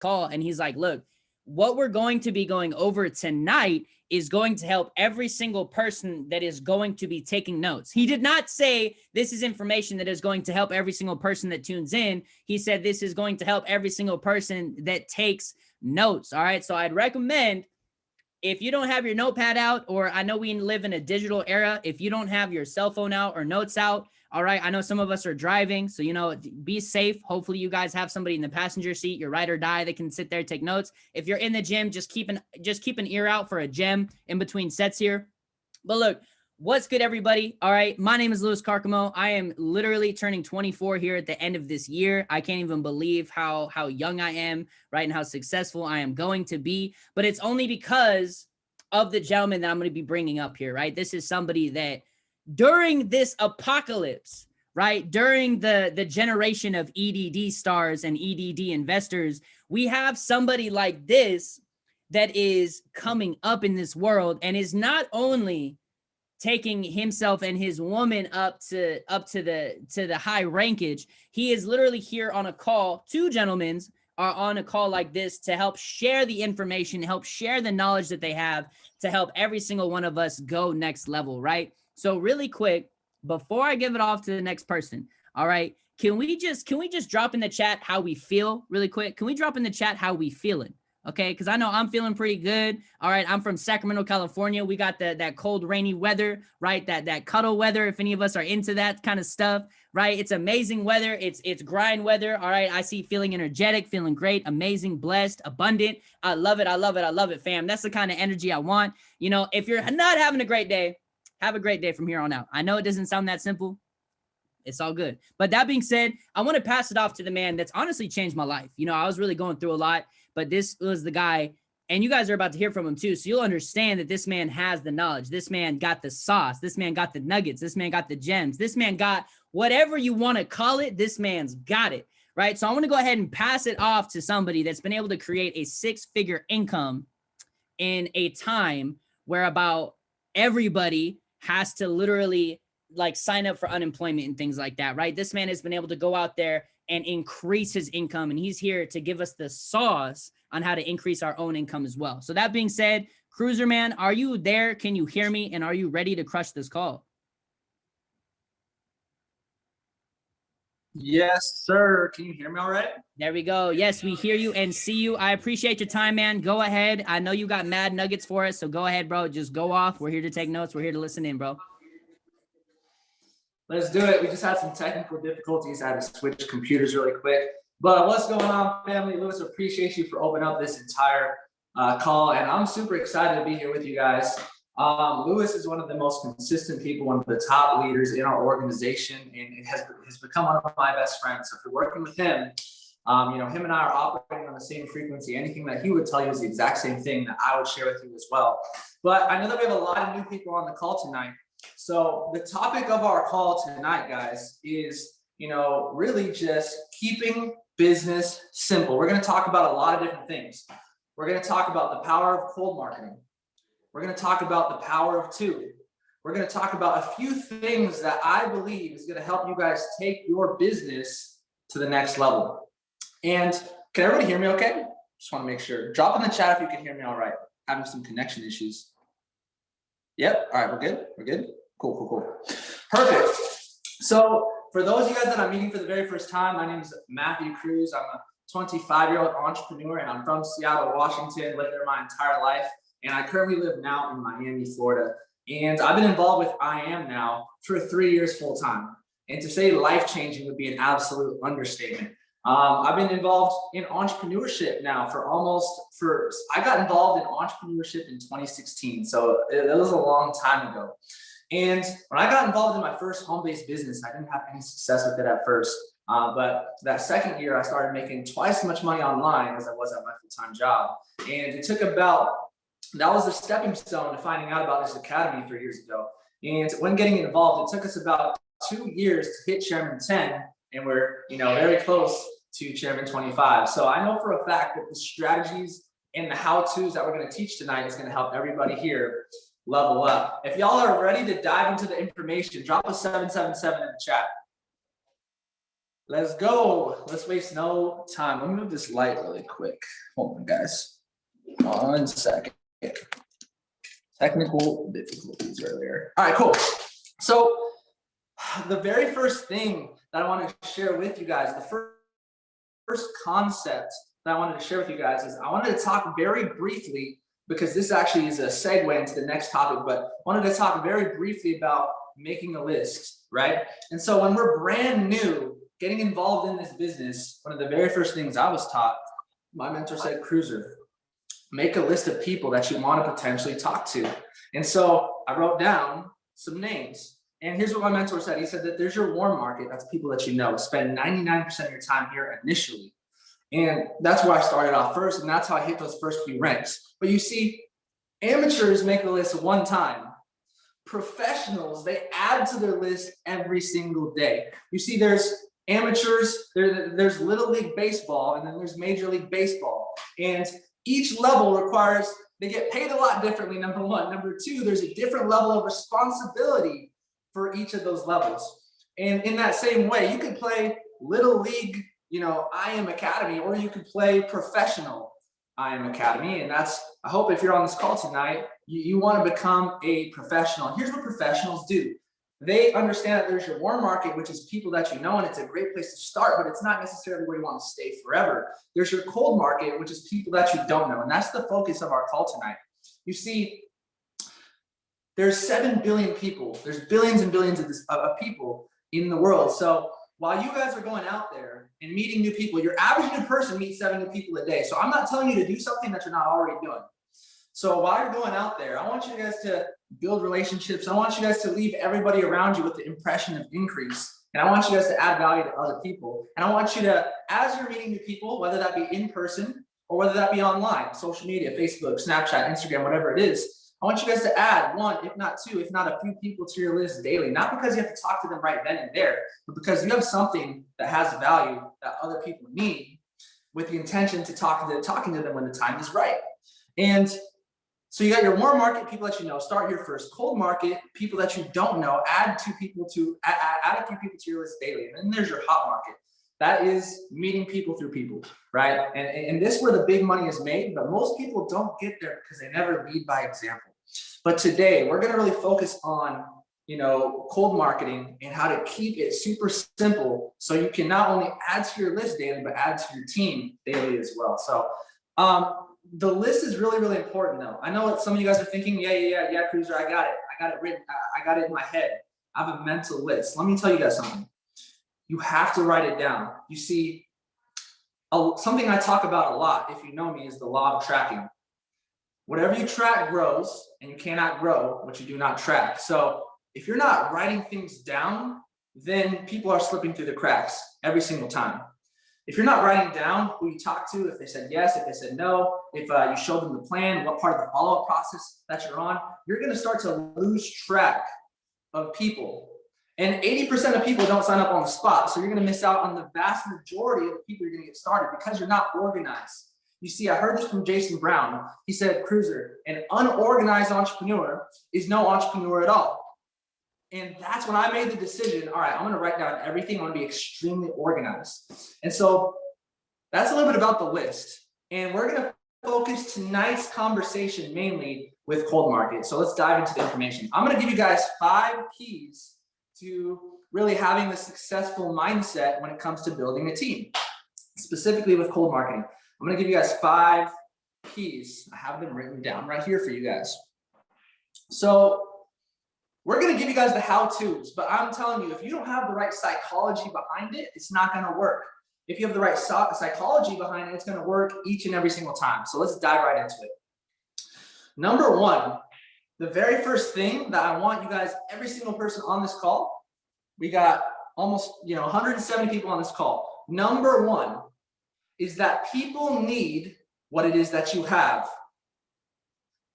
call, and he's like, look, what we're going to be going over tonight is going to help every single person that is going to be taking notes. He did not say this is information that is going to help every single person that tunes in. He said this is going to help every single person that takes notes. All right. So I'd recommend, if you don't have your notepad out, or I know we live in a digital era, if you don't have your cell phone out or notes out, all right, I know some of us are driving, so, be safe. Hopefully you guys have somebody in the passenger seat, your ride or die, that can sit there, take notes. If you're in the gym, just keep an ear out for a gem in between sets here. But look, what's good, everybody? All right, my name is Louis Carcamo. I am literally turning 24 here at the end of this year. I can't even believe how young I am, right, and how successful I am going to be. But it's only because of the gentleman that I'm going to be bringing up here, right? This is somebody that during this apocalypse, right, during the generation of EDD stars and EDD investors, we have somebody like this that is coming up in this world and is not only taking himself and his woman up to the high rankage. He is literally here on a call. Two gentlemen are on a call like this to help share the information, help share the knowledge that they have to help every single one of us go next level, right? So really quick, before I give it off to the next person, all right, can we just drop in the chat how we feel really quick? Can we drop in the chat how we feeling? Okay, because I know I'm feeling pretty good. All right, I'm from Sacramento, California. We got that cold, rainy weather, right? That cuddle weather, if any of us are into that kind of stuff, right? It's amazing weather. It's grind weather. All right, I see feeling energetic, feeling great, amazing, blessed, abundant. I love it. I love it. I love it, fam. That's the kind of energy I want. If you're not having a great day, have a great day from here on out. I know it doesn't sound that simple. It's all good. But that being said, I want to pass it off to the man that's honestly changed my life. I was really going through a lot, but this was the guy, and you guys are about to hear from him too. So you'll understand that this man has the knowledge. This man got the sauce. This man got the nuggets. This man got the gems. This man got whatever you want to call it. This man's got it, right? So I want to go ahead and pass it off to somebody that's been able to create a 6-figure income in a time where about everybody has to literally sign up for unemployment and things like that, right? This man has been able to go out there and increase his income, and he's here to give us the sauce on how to increase our own income as well. So that being said, Cruiser Man, are you there? Can you hear me? And are you ready to crush this call? Yes, sir. Can you hear me all right? There we go. Yes, we hear you and see you. I appreciate your time, man. Go ahead. I know you got mad nuggets for us, so go ahead, bro. Just go off. We're here to take notes. We're here to listen in, bro. Let's do it. We just had some technical difficulties. I had to switch computers really quick. But what's going on, family? Louis, appreciate you for opening up this entire call. And I'm super excited to be here with you guys. Louis is one of the most consistent people, one of the top leaders in our organization, and it has become one of my best friends. So if you're working with him, him and I are operating on the same frequency. Anything that he would tell you is the exact same thing that I would share with you as well. But I know that we have a lot of new people on the call tonight. So the topic of our call tonight, guys, is, really just keeping business simple. We're going to talk about a lot of different things. We're going to talk about the power of cold marketing. We're going to talk about the power of two. We're going to talk about a few things that I believe is going to help you guys take your business to the next level. And can everybody hear me okay? Just want to make sure. Drop in the chat if you can hear me all right. Having some connection issues. Yep. All right. We're good. We're good. Cool. Perfect. So for those of you guys that I'm meeting for the very first time, my name is Matthew Cruz. I'm a 25-year-old entrepreneur, and I'm from Seattle, Washington, lived there my entire life. And I currently live now in Miami, Florida. And I've been involved with I Am now for 3 years full time. And to say life-changing would be an absolute understatement. I've been involved in entrepreneurship now I got involved in entrepreneurship in 2016. So it was a long time ago. And when I got involved in my first home-based business, I didn't have any success with it at first. But that second year, I started making twice as much money online as I was at my full-time job. And it took that was the stepping stone to finding out about this academy 3 years ago. And when getting involved, it took us about 2 years to hit Chairman 10, and we're very close to Chairman 25. So I know for a fact that the strategies and the how-tos that we're going to teach tonight is going to help everybody here level up. If y'all are ready to dive into the information, drop a 777 in the chat. Let's go. Let's waste no time. Let me move this light really quick. Hold on, guys. 1 second. Technical difficulties earlier. All right, cool. So the very first thing that I want to share with you guys, the first concept that I wanted to share with you guys is I wanted to talk very briefly, because this actually is a segue into the next topic, but I wanted to talk very briefly about making a list, right? And so when we're brand new, getting involved in this business, one of the very first things I was taught, my mentor said, Cruiser, make a list of people that you want to potentially talk to. And so I wrote down some names. And here's what my mentor said. He said that there's your warm market. That's people that you know. Spend 99% of your time here initially. And that's where I started off first. And that's how I hit those first few ranks. But you see, amateurs make a list one time. Professionals, they add to their list every single day. You see, there's amateurs, there's Little League Baseball, and then there's Major League Baseball. And each level requires, they get paid a lot differently, number one. Number two, there's a different level of responsibility for each of those levels. And in that same way, you can play Little League, I Am Academy, or you could play professional I Am Academy. And that's, I hope if you're on this call tonight, you want to become a professional. Here's what professionals do. They understand that there's your warm market, which is people that you know, and it's a great place to start, but it's not necessarily where you want to stay forever. There's your cold market, which is people that you don't know. And that's the focus of our call tonight. You see, there's 7 billion people. There's billions and billions of people in the world. So while you guys are going out there and meeting new people, your average new person meets 7 new people a day. So I'm not telling you to do something that you're not already doing. So while you're going out there, I want you guys to build relationships. I want you guys to leave everybody around you with the impression of increase. And I want you guys to add value to other people. And I want you to, as you're meeting new people, whether that be in person or whether that be online, social media, Facebook, Snapchat, Instagram, whatever it is, I want you guys to add 1, if not 2, if not a few people to your list daily. Not because you have to talk to them right then and there, but because you have something that has value that other people need, with the intention to talking to them when the time is right. And so you got your warm market, people that you know. Start here first. Cold market, people that you don't know. Add a few people to your list daily. And then there's your hot market. That is meeting people through people, right? And this is where the big money is made, but most people don't get there because they never lead by example. But today we're going to really focus on, cold marketing and how to keep it super simple so you can not only add to your list daily, but add to your team daily as well. So the list is really, really important though. I know what some of you guys are thinking, yeah, Cruiser, I got it. I got it written. I got it in my head. I have a mental list. Let me tell you guys something. You have to write it down. You see, something I talk about a lot, if you know me, is the law of tracking. Whatever you track grows, and you cannot grow what you do not track. So if you're not writing things down, then people are slipping through the cracks every single time. If you're not writing down who you talk to, if they said yes, if they said no, if you showed them the plan, what part of the follow-up process that you're on, you're going to start to lose track of people. And 80% of people don't sign up on the spot. So you're going to miss out on the vast majority of the people you're going to get started because you're not organized. You see, I heard this from Jason Brown. He said, Cruiser, an unorganized entrepreneur is no entrepreneur at all. And that's when I made the decision, all right, I'm going to write down everything. I'm going to be extremely organized. And so that's a little bit about the list. And we're going to focus tonight's conversation mainly with cold market. So let's dive into the information. I'm going to give you guys 5 keys to really having a successful mindset when it comes to building a team, specifically with cold marketing. I'm going to give you guys 5 keys. I have them written down right here for you guys. So we're going to give you guys the how-tos, but I'm telling you, if you don't have the right psychology behind it, it's not going to work. If you have the right psychology behind it, it's going to work each and every single time. So let's dive right into it. Number 1, the very first thing that I want you guys, every single person on this call, we got almost 170 people on this call. Number 1 is that people need what it is that you have.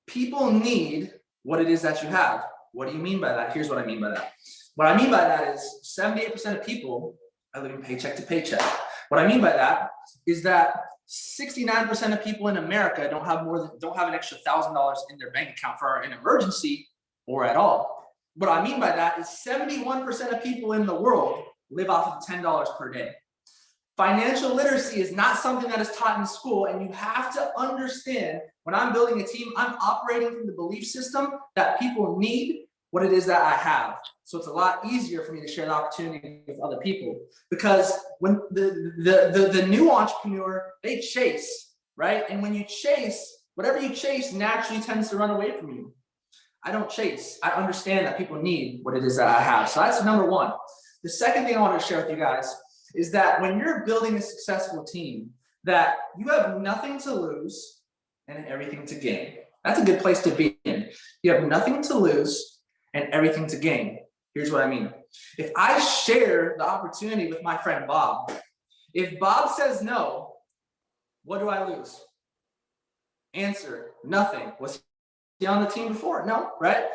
People need what it is that you have. What do you mean by that? Here's what I mean by that. What I mean by that is 78% of people are living paycheck to paycheck. What I mean by that is that 69% of people in America don't have an extra $1,000 in their bank account for an emergency or at all. What I mean by that is 71% of people in the world live off of $10 per day. Financial literacy is not something that is taught in school, and you have to understand when I'm building a team, I'm operating from the belief system that people need what it is that I have. So it's a lot easier for me to share the opportunity with other people, because when the new entrepreneur, they chase, right? And when you chase, whatever you chase naturally tends to run away from you. I don't chase. I understand that people need what it is that I have. So that's number one. The second thing I want to share with you guys is that when you're building a successful team, that you have nothing to lose and everything to gain. That's a good place to be in. You have nothing to lose and everything to gain. Here's what I mean. If I share the opportunity with my friend Bob, if Bob says no, what do I lose? Answer, nothing. Was he on the team before? No, right?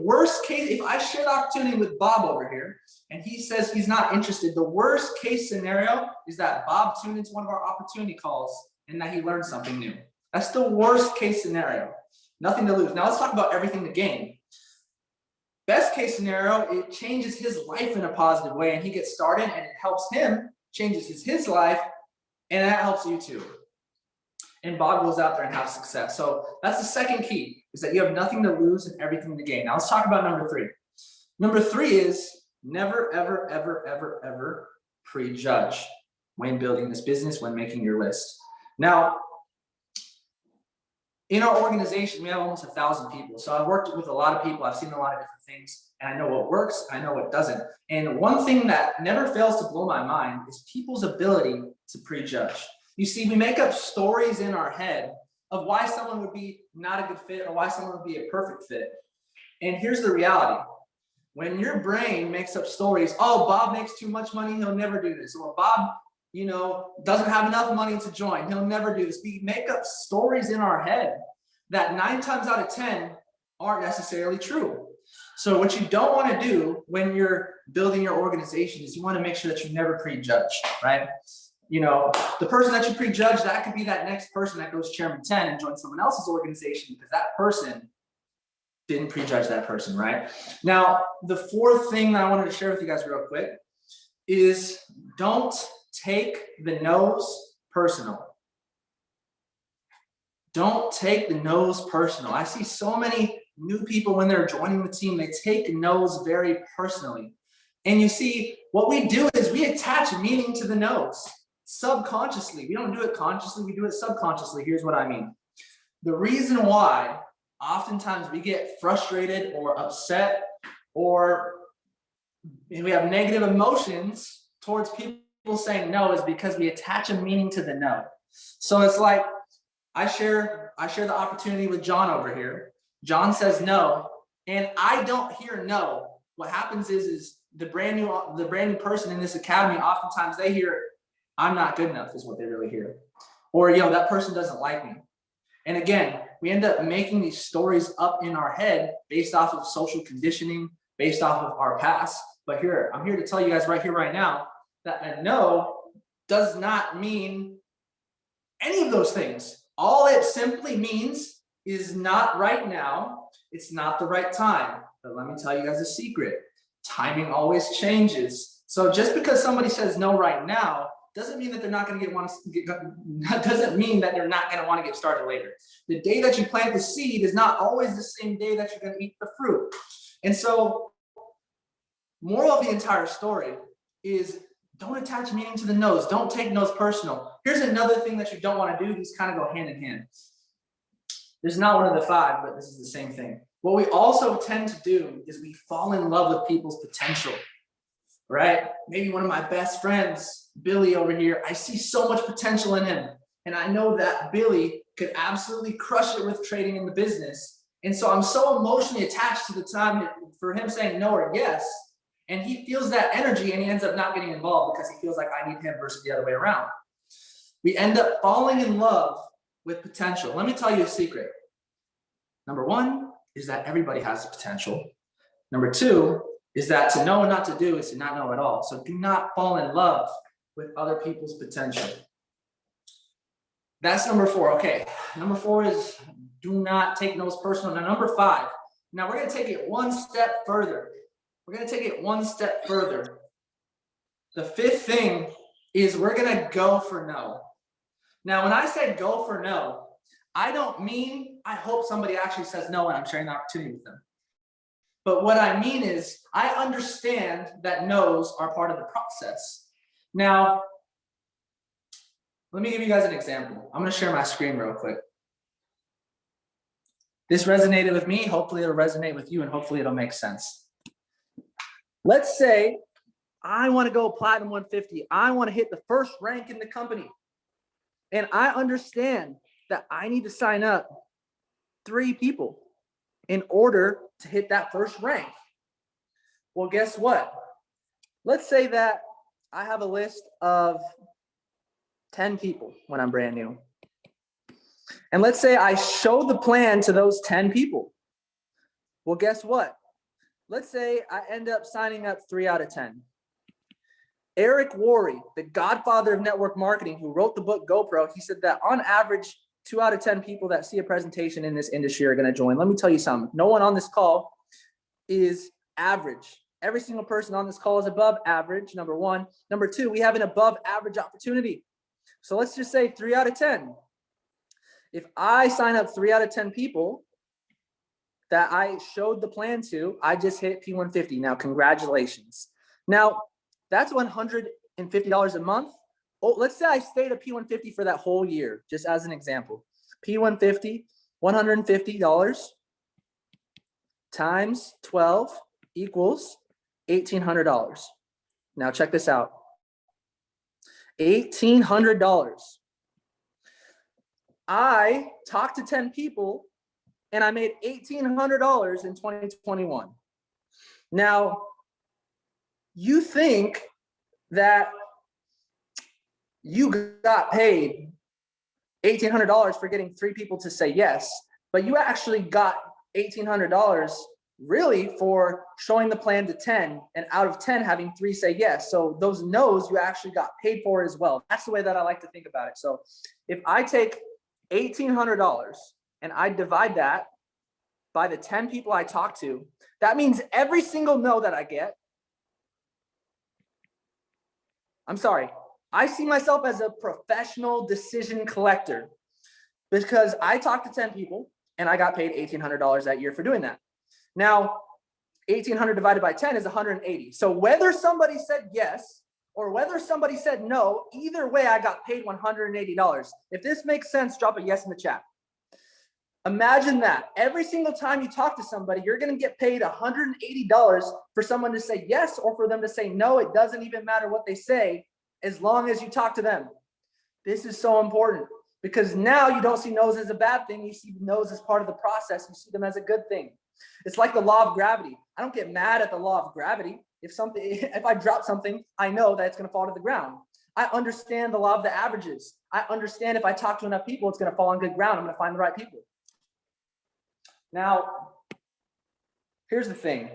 Worst case, if I share the opportunity with Bob over here and he says he's not interested, the worst case scenario is that Bob tuned into one of our opportunity calls and that he learned something new. That's the worst case scenario. Nothing to lose. Now let's talk about everything to gain. Best case scenario, it changes his life in a positive way and he gets started and it helps him, changes his life, and that helps you too. And Bob goes out there and has success. So that's the second key, is that you have nothing to lose and everything to gain. Now let's talk about number three. Number three is never, ever, ever, ever, ever prejudge when building this business, when making your list. Now, in our organization, we have almost 1,000 people. So I've worked with a lot of people. I've seen a lot of different things, and I know what works, and I know what doesn't. And one thing that never fails to blow my mind is people's ability to prejudge. You see, we make up stories in our head of why someone would be not a good fit or why someone would be a perfect fit. And here's the reality. When your brain makes up stories, oh, Bob makes too much money, he'll never do this. Or Bob, doesn't have enough money to join, he'll never do this. We make up stories in our head that 9 times out of 10 aren't necessarily true. So what you don't want to do when you're building your organization is you want to make sure that you never prejudge, right? The person that you prejudge, that could be that next person that goes chairman 10 and joins someone else's organization because that person didn't prejudge that person, right? Now, the fourth thing that I wanted to share with you guys real quick is don't take the no's personal. Don't take the no's personal. I see so many new people when they're joining the team, they take no's very personally. And you see, what we do is we attach meaning to the no's. Subconsciously. We don't do it consciously, we do it subconsciously. Here's what I mean. The reason why oftentimes we get frustrated or upset or we have negative emotions towards people saying no is because we attach a meaning to the no. So it's like I share the opportunity with John over here. John says no, and I don't hear no. What happens is the brand new person in this academy, oftentimes they hear I'm not good enough is what they really hear. Or, that person doesn't like me. And again, we end up making these stories up in our head based off of social conditioning, based off of our past. But I'm here to tell you guys right here, right now, that a no does not mean any of those things. All it simply means is not right now. It's not the right time. But let me tell you guys a secret. Timing always changes. So just because somebody says no right now, doesn't mean that they're not going to doesn't mean that they're not going to want to get started later. The day that you plant the seed is not always the same day that you're going to eat the fruit. And so, moral of the entire story is don't attach meaning to the no's. Don't take no's personal. Here's another thing that you don't want to do. These kind of go hand in hand. There's not one of the 5, but this is the same thing. What we also tend to do is we fall in love with people's potential. Right? Maybe one of my best friends, Billy over here, I see so much potential in him. And I know that Billy could absolutely crush it with trading in the business. And so I'm so emotionally attached to the time for him saying no or yes. And he feels that energy and he ends up not getting involved because he feels like I need him versus the other way around. We end up falling in love with potential. Let me tell you a secret. Number 1 is that everybody has potential. Number 2 is that to know and not to do is to not know at all. So do not fall in love with other people's potential. That's number 4. Okay, number 4 is do not take no's personal. Now, number 5. Now we're going to take it one step further. The 5th thing is we're gonna go for no. Now, when I say go for no, I don't mean I hope somebody actually says no and I'm sharing the opportunity with them. But what I mean is I understand that no's are part of the process. Now, let me give you guys an example. I'm gonna share my screen real quick. This resonated with me. Hopefully it'll resonate with you and hopefully it'll make sense. Let's say I want to go Platinum 150. I want to hit the first rank in the company. And I understand that I need to sign up 3 people in order to hit that first rank. Well, guess what? Let's say that I have a list of 10 people when I'm brand new. And let's say I show the plan to those 10 people. Well, guess what? Let's say I end up signing up 3 out of 10. Eric Worre, the godfather of network marketing, who wrote the book GoPro, he said that on average, 2 out of 10 people that see a presentation in this industry are going to join. Let me tell you something. No one on this call is average. Every single person on this call is above average, number 1. Number 2, we have an above average opportunity. So let's just say 3 out of 10. If I sign up 3 out of 10 people that I showed the plan to, I just hit P150. Now, congratulations. Now, that's $150 a month. Oh, let's say I stayed at P150 for that whole year, just as an example. P150, $150 times 12 equals $1,800. Now check this out. $1,800. I talked to 10 people and I made $1,800 in 2021. Now, you think that you got paid $1,800 for getting 3 people to say yes, but you actually got $1,800 really for showing the plan to 10 and out of 10 having 3 say yes. So those no's you actually got paid for as well. That's the way that I like to think about it. So if I take $1,800 and I divide that by the 10 people I talk to, that means every single no that I get, I'm sorry, I see myself as a professional decision collector because I talked to 10 people and I got paid $1,800 that year for doing that. Now, 1,800 divided by 10 is 180. So whether somebody said yes or whether somebody said no, either way, I got paid $180. If this makes sense, drop a yes in the chat. Imagine that every single time you talk to somebody, you're going to get paid $180 for someone to say yes or for them to say no. It doesn't even matter what they say as long as you talk to them. This is so important because now you don't see no's as a bad thing. You see no's as part of the process. You see them as a good thing. It's like the law of gravity. I don't get mad at the law of gravity. If I drop something, I know that it's going to fall to the ground. I understand the law of the averages. I understand if I talk to enough people, it's going to fall on good ground. I'm going to find the right people. Now, here's the thing.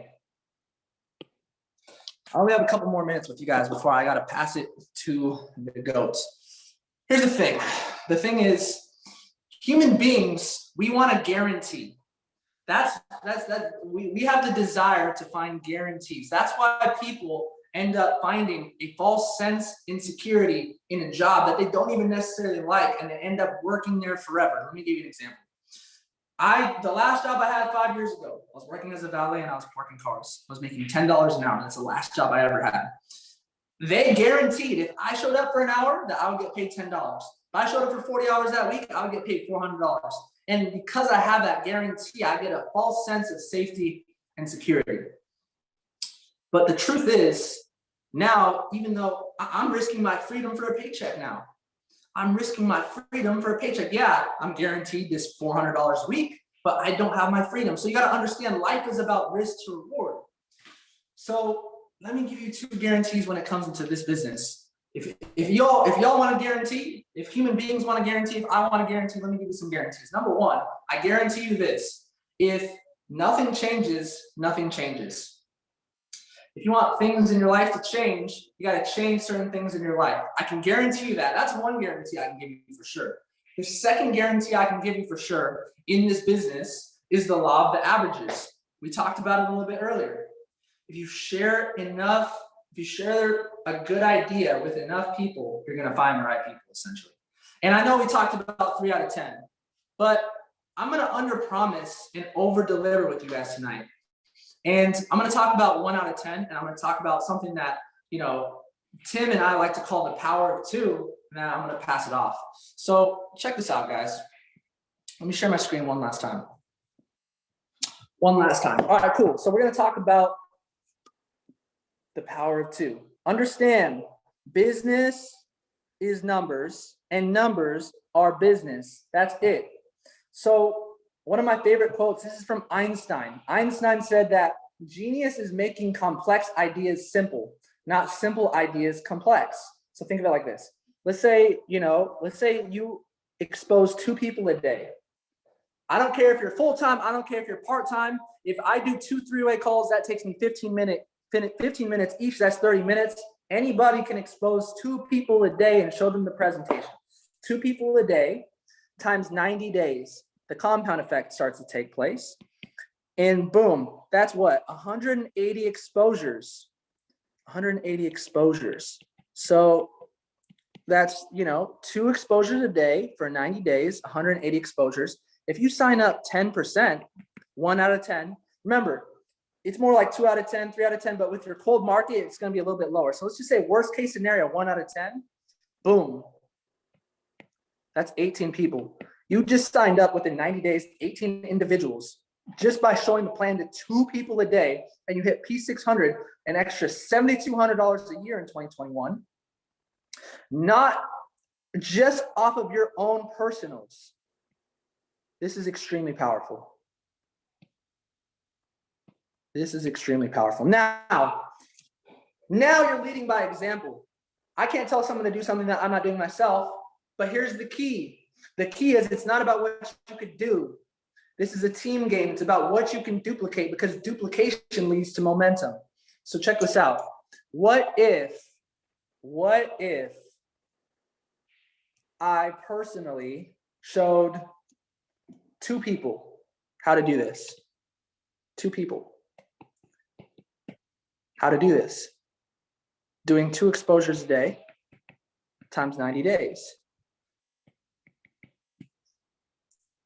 I only have a couple more minutes with you guys before I got to pass it to the goats. Here's the thing. The thing is, human beings, we want a guarantee. We have the desire to find guarantees. That's why people end up finding a false sense of insecurity in a job that they don't even necessarily like, and they end up working there forever. Let me give you an example. The last job I had 5 years ago, I was working as a valet and I was parking cars. I was making $10 an hour. That's the last job I ever had. They guaranteed if I showed up for an hour that I would get paid $10. If I showed up for 40 hours that week, I would get paid $400. And because I have that guarantee, I get a false sense of safety and security. But the truth is, now, even though I'm risking my freedom for a paycheck now, I'm risking my freedom for a paycheck. Yeah, I'm guaranteed this $400 a week, but I don't have my freedom. So you got to understand life is about risk to reward. So let me give you 2 guarantees when it comes into this business. If y'all want to guarantee, if human beings want to guarantee, if I want to guarantee, let me give you some guarantees. Number 1, I guarantee you this. If nothing changes, nothing changes. If you want things in your life to change, you got to change certain things in your life. I can guarantee you that. That's one guarantee I can give you for sure. The second guarantee I can give you for sure in this business is the law of the averages. We talked about it a little bit earlier. If you share enough if you share a good idea with enough people, you're going to find the right people, essentially. And I know we talked about 3 out of 10, but I'm going to under promise and over deliver with you guys tonight. And I'm going to talk about 1 out of 10, and I'm going to talk about something that, you know, Tim and I like to call the power of 2, and then I'm going to pass it off. So check this out, guys. Let me share my screen one last time. One last time. All right, cool. So we're going to talk about the power of 2. Understand, business is numbers, and numbers are business. That's it. So one of my favorite quotes, this is from Einstein. Einstein said that genius is making complex ideas simple, not simple ideas complex. So think of it like this. Let's say you expose 2 people a day. I don't care if you're full-time, I don't care if you're part-time. If I do 2 3-way calls, that takes me 15 minutes each, that's 30 minutes. Anybody can expose 2 people a day and show them the presentation. 2 people a day times 90 days. The compound effect starts to take place. And boom, that's what? 180 exposures. 180 exposures. So that's, 2 exposures a day for 90 days, 180 exposures. If you sign up 10%, 1 out of 10, remember, it's more like 2 out of 10, 3 out of 10, but with your cold market, it's going to be a little bit lower. So let's just say worst case scenario, 1 out of 10, boom. That's 18 people. You just signed up within 90 days, 18 individuals, just by showing the plan to 2 people a day, and you hit P600, an extra $7,200 a year in 2021, not just off of your own personals. This is extremely powerful. This is extremely powerful. Now you're leading by example. I can't tell someone to do something that I'm not doing myself, but here's the key. The key is it's not about what you could do. This is a team game. It's about what you can duplicate, because duplication leads to momentum. So check this out. What if I personally showed 2 people how to do this? 2 people. How to do this? Doing 2 exposures a day times 90 days.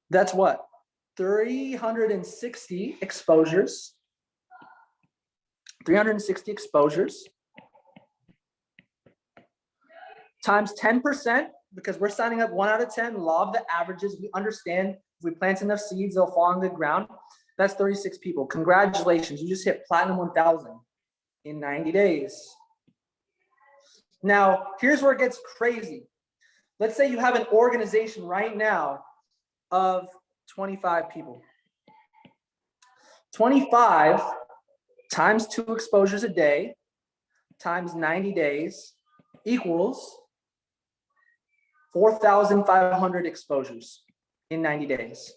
That's what? 360 exposures. 360 exposures times 10%, because we're signing up 1 out of 10, law of the averages. We understand if we plant enough seeds, they'll fall on the ground. That's 36 people. Congratulations, you just hit Platinum 1000 in 90 days. Now, here's where it gets crazy. Let's say you have an organization right now of 25 people. 25 times 2 exposures a day times 90 days equals 4,500 exposures in 90 days.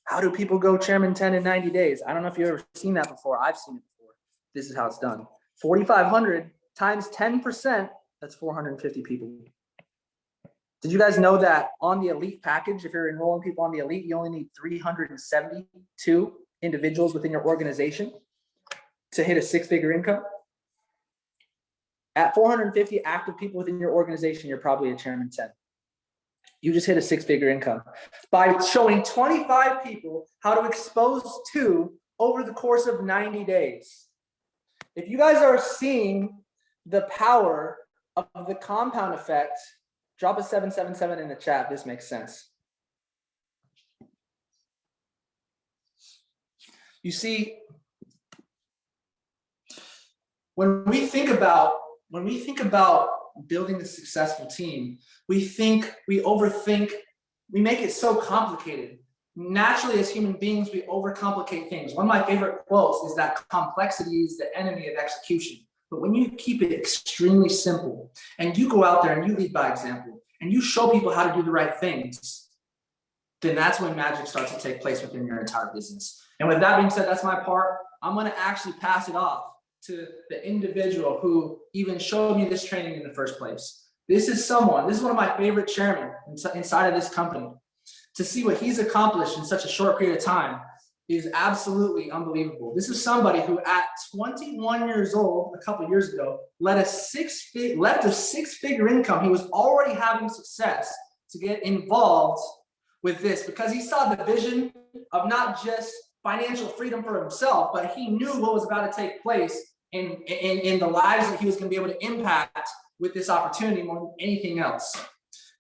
How do people go Chairman 10 in 90 days? I don't know if you've ever seen that before. I've seen it before. This is how it's done. 4,500 times 10%, that's 450 people. Did you guys know that on the elite package, if you're enrolling people on the elite, you only need 372 individuals within your organization to hit a 6-figure income? At 450 active people within your organization, you're probably a Chairman 10. You just hit a 6-figure income by showing 25 people how to expose 2 over the course of 90 days. If you guys are seeing the power of the compound effect, drop a 777 in the chat. This makes sense. You see, when we think about building a successful team, we overthink, we make it so complicated. Naturally, as human beings, we overcomplicate things. One of my favorite quotes is that complexity is the enemy of execution. But when you keep it extremely simple and you go out there and you lead by example and you show people how to do the right things, then that's when magic starts to take place within your entire business. And with that being said, that's my part. I'm going to actually pass it off to the individual who even showed me this training in the first place. This is one of my favorite chairmen inside of this company. To see what he's accomplished in such a short period of time, is absolutely unbelievable. This is somebody who at 21 years old, a couple of years ago, left a six-figure income. He was already having success to get involved with this because he saw the vision of not just financial freedom for himself, but he knew what was about to take place in the lives that he was going to be able to impact with this opportunity more than anything else.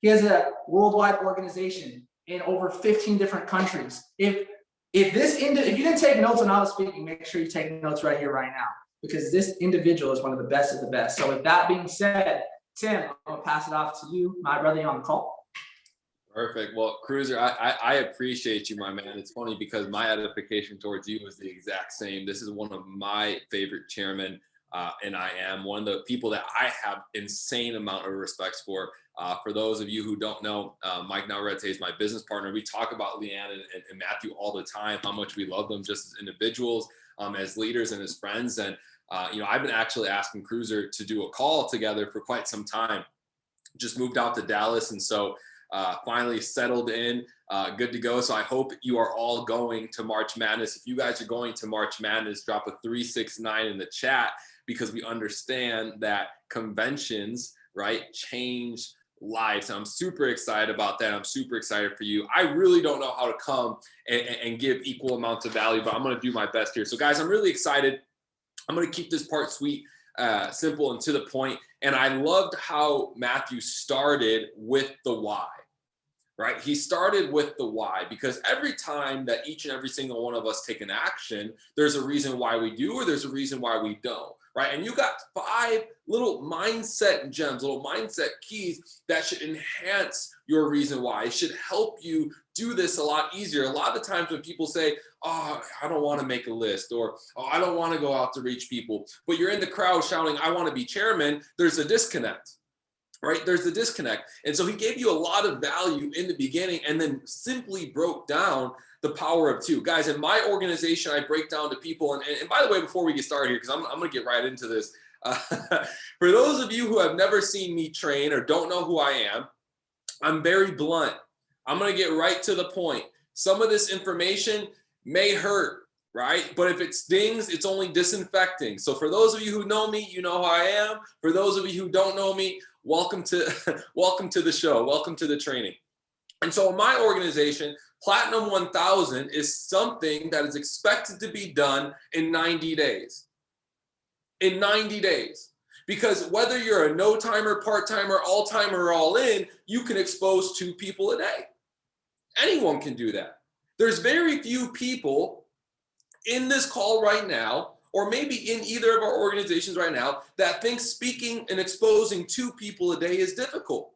He has a worldwide organization in over 15 different countries. If you didn't take notes when I was speaking, make sure you take notes right here, right now, because this individual is one of the best of the best. So with that being said, Tim, I'm gonna pass it off to you, my brother, on the call. Perfect. Well, Cruiser, I appreciate you, my man. It's funny because my edification towards you is the exact same. This is one of my favorite chairmen, and I am one of the people that I have insane amount of respect for. For those of you who don't know, Mike Navarrete is my business partner. We talk about Leanne and Matthew all the time, how much we love them just as individuals, as leaders and as friends. And, I've been actually asking Cruiser to do a call together for quite some time. Just moved out to Dallas. And so finally settled in, good to go. So I hope you are all going to March Madness. If you guys are going to March Madness, drop a 369 in the chat, because we understand that conventions, right, change lives. I'm super excited about that. I'm super excited for you. I really don't know how to come and give equal amounts of value, but I'm going to do my best here. So guys, I'm really excited. I'm going to keep this part sweet, simple, and to the point. And I loved how Matthew started with the why, right? He started with the why, because every time that each and every single one of us take an action, there's a reason why we do, or there's a reason why we don't, right? And you got 5 little mindset gems, little mindset keys that should enhance your reason why. It should help you do this a lot easier. A lot of the times when people say, oh, I don't want to make a list, or, oh, I don't want to go out to reach people, but you're in the crowd shouting, I want to be chairman, there's a disconnect, right? There's a disconnect. And so he gave you a lot of value in the beginning and then simply broke down the power of 2. Guys, in my organization, I break down to people. And by the way, before we get started here, because I'm going to get right into this. For those of you who have never seen me train or don't know who I am, I'm very blunt. I'm going to get right to the point. Some of this information may hurt, right? But if it stings, it's only disinfecting. So for those of you who know me, you know who I am. For those of you who don't know me, welcome to the show. Welcome to the training. And so in my organization, Platinum 1000 is something that is expected to be done in 90 days. In 90 days. Because whether you're a no-timer, part-timer, all-timer, or all-in, you can expose 2 people a day. Anyone can do that. There's very few people in this call right now, or maybe in either of our organizations right now, that think speaking and exposing 2 people a day is difficult.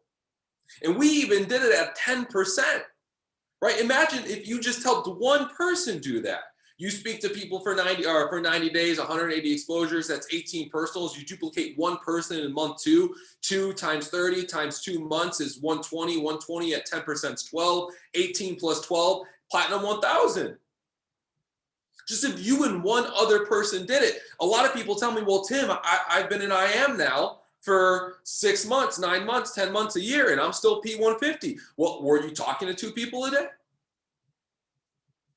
And we even did it at 10%, right? Imagine if you just helped 1 person do that. You speak to people for 90 days, 180 exposures, that's 18 personals. You duplicate 1 person in month 2, 2 times 30 times 2 months is 120, 120 at 10% is 12, 18 plus 12, Platinum 1000. Just if you and 1 other person did it. A lot of people tell me, well, Tim, I've been in IM now for 6 months, 9 months, 10 months, a year, and I'm still P150. Well, were you talking to 2 people a day?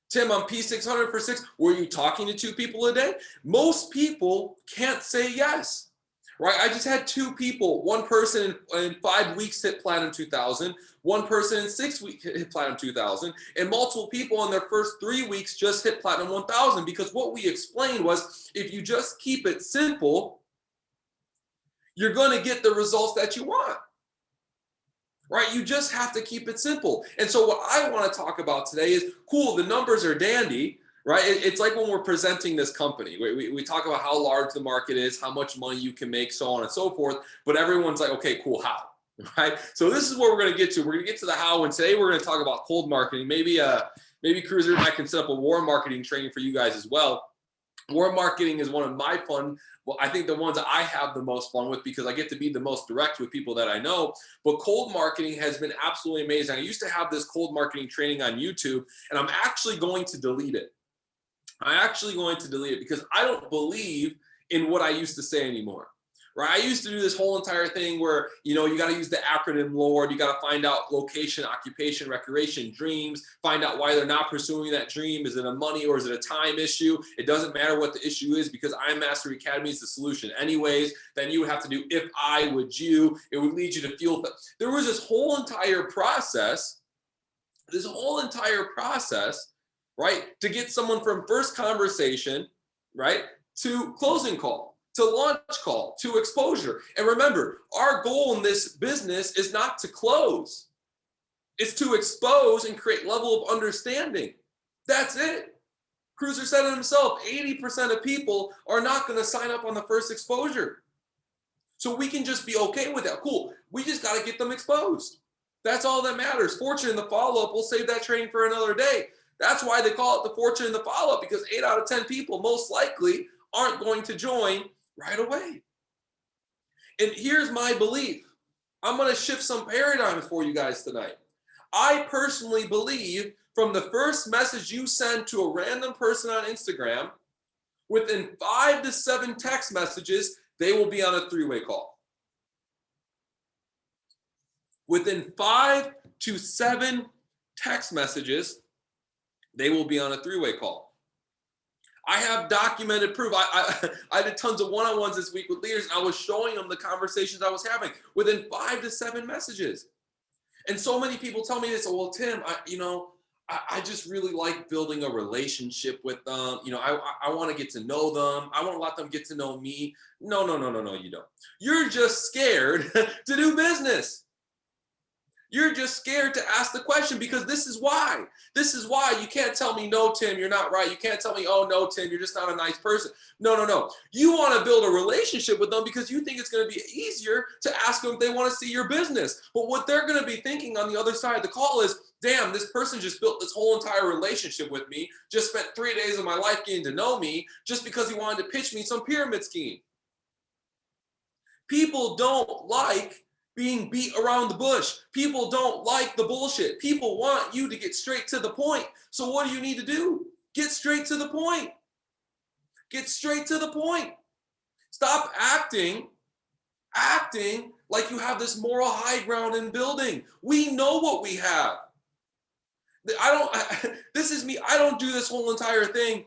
Tim, I'm P600 for 6. Were you talking to 2 people a day? Most people can't say yes, right? I just had 2 people, 1 person in 5 weeks hit Platinum 2000, 1 person in 6 weeks hit Platinum 2000, and multiple people in their first 3 weeks just hit Platinum 1000, because what we explained was if you just keep it simple, you're going to get the results that you want. Right? You just have to keep it simple. And so what I want to talk about today is, cool, the numbers are dandy, right? It's like when we're presenting this company. We talk about how large the market is, how much money you can make, so on and so forth. But everyone's like, okay, cool, how? Right? So this is what we're going to get to. We're going to get to the how. And today we're going to talk about cold marketing. Maybe Cruiser and I can set up a warm marketing training for you guys as well. Warm marketing is one of my fun, well, I think the ones that I have the most fun with, because I get to be the most direct with people that I know. But cold marketing has been absolutely amazing. I used to have this cold marketing training on YouTube, and I'm actually going to delete it. I'm actually going to delete it because I don't believe in what I used to say anymore. right? I used to do this whole entire thing where, you got to use the acronym LORD. You got to find out location, occupation, recreation, dreams, find out why they're not pursuing that dream. Is it a money or is it a time issue? It doesn't matter what the issue is because I Mastery Academy is the solution anyways. Then you would have to do if I, would you, it would lead you to feel that. There was this whole entire process, right? To get someone from first conversation, right, to closing call, to launch call, to exposure. And remember, our goal in this business is not to close. It's to expose and create level of understanding. That's it. Cruiser said it himself, 80% of people are not going to sign up on the first exposure. So we can just be okay with that. Cool. We just got to get them exposed. That's all that matters. Fortune in the follow-up, we'll save that training for another day. That's why they call it the fortune in the follow-up, because 8 out of 10 people most likely aren't going to join right away. And here's my belief. I'm going to shift some paradigms for you guys tonight. I personally believe from the first message you send to a random person on Instagram, within 5 to 7 text messages, they will be on a 3-way call. Within 5 to 7 text messages, they will be on a 3-way call. I have documented proof. I did tons of one-on-ones this week with leaders. I was showing them the conversations I was having within 5 to 7 messages. And so many people tell me this, well, Tim, I just really like building a relationship with them. I want to get to know them. I want to let them get to know me. No, you don't. You're just scared to do business. You're just scared to ask the question because this is why. This is why you can't tell me, no, Tim, you're not right. You can't tell me, oh, no, Tim, you're just not a nice person. No. You want to build a relationship with them because you think it's going to be easier to ask them if they want to see your business. But what they're going to be thinking on the other side of the call is, damn, this person just built this whole entire relationship with me, just spent 3 days of my life getting to know me just because he wanted to pitch me some pyramid scheme. People don't like being beat around the bush. People don't like the bullshit. People want you to get straight to the point. So what do you need to do? Get straight to the point. Get straight to the point. Stop acting like you have this moral high ground in building. We know what we have. This is me. I don't do this whole entire thing,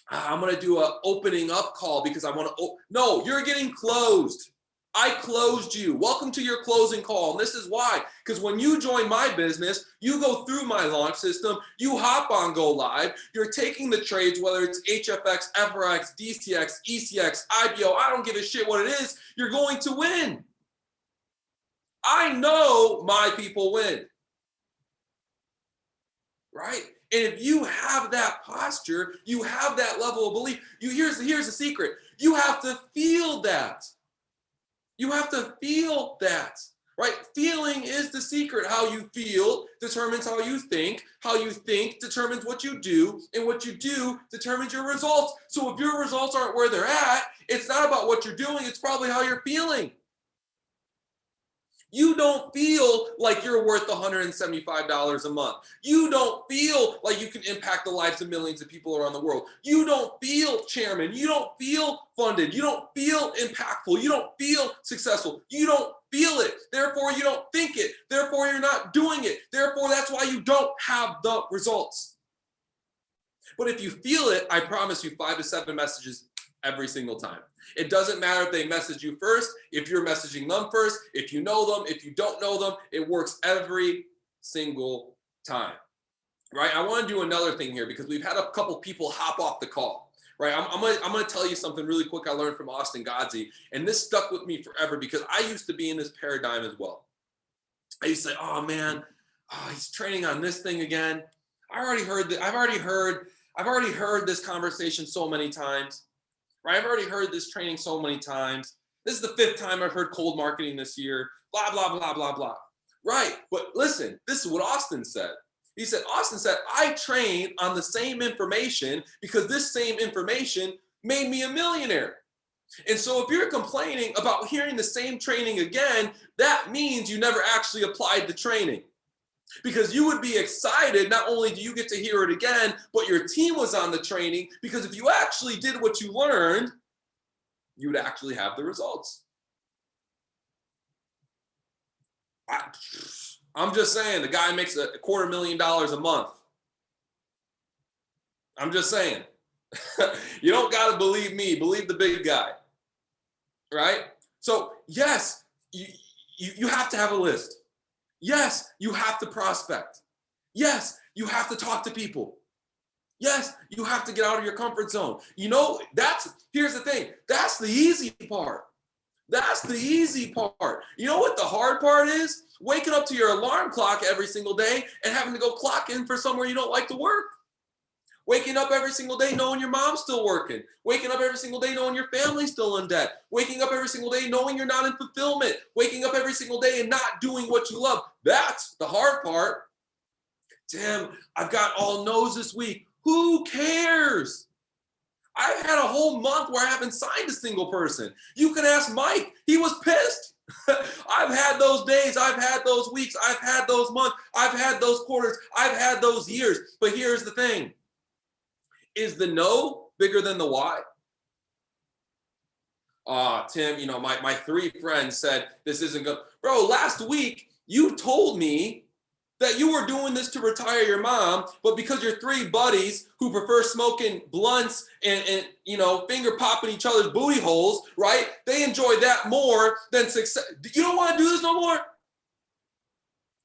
I'm going to do an opening up call because I want to. No, you're getting closed. I closed you. Welcome to your closing call. And this is why, because when you join my business, you go through my launch system, you hop on Go Live, you're taking the trades, whether it's HFX, FRX, DCX, ECX, IBO, I don't give a shit what it is, you're going to win. I know my people win. Right? And if you have that posture, you have that level of belief, here's the secret. You have to feel that. You have to feel that, right? Feeling is the secret. How you feel determines how you think. How you think determines what you do, and what you do determines your results. So if your results aren't where they're at, it's not about what you're doing, it's probably how you're feeling. You don't feel like you're worth $175 a month. You don't feel like you can impact the lives of millions of people around the world. You don't feel chairman. You don't feel funded. You don't feel impactful. You don't feel successful. You don't feel it. Therefore, you don't think it. Therefore, you're not doing it. Therefore, that's why you don't have the results. But if you feel it, I promise you 5 to 7 messages every single time. It doesn't matter if they message you first, if you're messaging them first, if you know them, if you don't know them, it works every single time, right? I want to do another thing here because we've had a couple people hop off the call, right? I'm going to tell you something really quick I learned from Austin Godsey, and this stuck with me forever because I used to be in this paradigm as well. I used to say, oh man, he's training on this thing again. I've already heard this conversation so many times. Right? I've already heard this training so many times. This is the 5th time I've heard cold marketing this year, blah, blah, blah, blah, blah. Right, but listen, this is what Austin said. Austin said, I train on the same information because this same information made me a millionaire. And so if you're complaining about hearing the same training again, that means you never actually applied the training. Because you would be excited, not only do you get to hear it again, but your team was on the training, because if you actually did what you learned, you would actually have the results. I'm just saying, the guy makes $250,000 a month. I'm just saying. You don't got to believe me. Believe the big guy. Right? So, yes, you have to have a list. Yes, you have to prospect. Yes, you have to talk to people. Yes, you have to get out of your comfort zone. You know, here's the thing. That's the easy part. That's the easy part. You know what the hard part is? Waking up to your alarm clock every single day and having to go clock in for somewhere you don't like to work. Waking up every single day knowing your mom's still working. Waking up every single day knowing your family's still in debt. Waking up every single day knowing you're not in fulfillment. Waking up every single day and not doing what you love. That's the hard part. Tim, I've got all no's this week. Who cares? I've had a whole month where I haven't signed a single person. You can ask Mike. He was pissed. I've had those days. I've had those weeks. I've had those months. I've had those quarters. I've had those years. But here's the thing. Is the no bigger than the why? Tim, you know, my 3 friends said this isn't good. Bro, last week you told me that you were doing this to retire your mom, but because your 3 buddies who prefer smoking blunts and you know, finger popping each other's booty holes, right? They enjoy that more than success. You don't want to do this no more?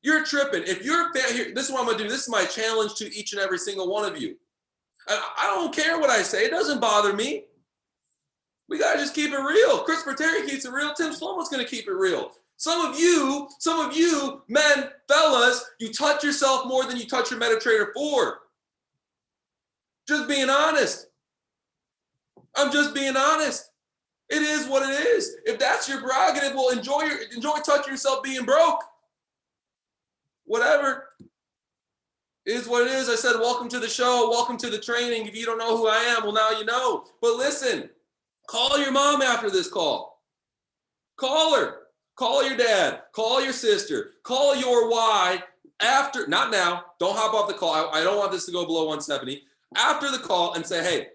You're tripping. If you're here, this is what I'm gonna do. This is my challenge to each and every single one of you. I don't care what I say. It doesn't bother me. We got to just keep it real. Christopher Terry keeps it real. Tim Sloman's going to keep it real. Some of you, men, fellas, you touch yourself more than you touch your MetaTrader 4. Just being honest. I'm just being honest. It is what it is. If that's your prerogative, well, enjoy touching yourself being broke. Whatever. It is what it is. I said, welcome to the show. Welcome to the training. If you don't know who I am, well, now you know. But listen, call your mom after this call. Call her. Call your dad. Call your sister. Call your why after, not now. Don't hop off the call. I don't want this to go below 170. After the call and say, hey,